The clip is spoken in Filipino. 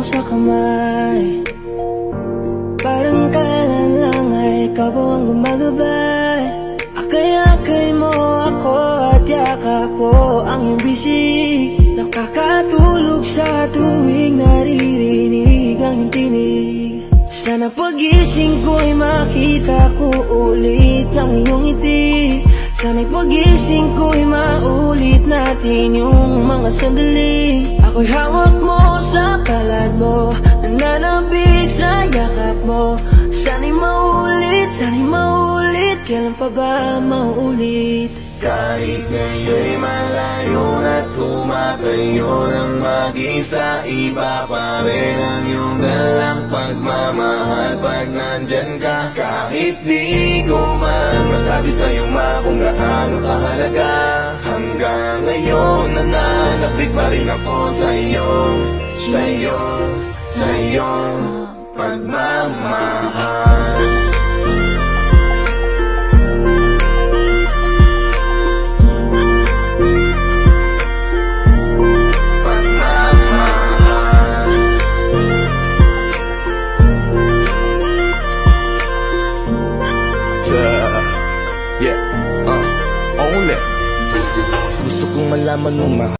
ko sa kamay. Parang kailan lang ay ikaw ang gumagabay. Akay-akay mo ako at yakap ko ang iyong bisig. Nakakatulog sa tuwing naririnig ang iyong tinig. Sana pagising ko'y makita ko ulit ang iyong ngiti. Sana'y pagising ko'y maulit natin yung mga sandali. Ako'y hawak mo sa palad mo, nananabig sa yakap mo. Sana'y maulit, kailan pa ba maulit? Kahit ngayon'y malayo na tumatayo ng mag-isa, iba pa rin ang iyong dalang pagmamahal pag nandyan ka. Kahit di ko man masabi sa'yo kung gaano kahalaga, hanggang ngayon nananabik pa rin ako sa iyong pagmamahal. Only gusto kong malaman nung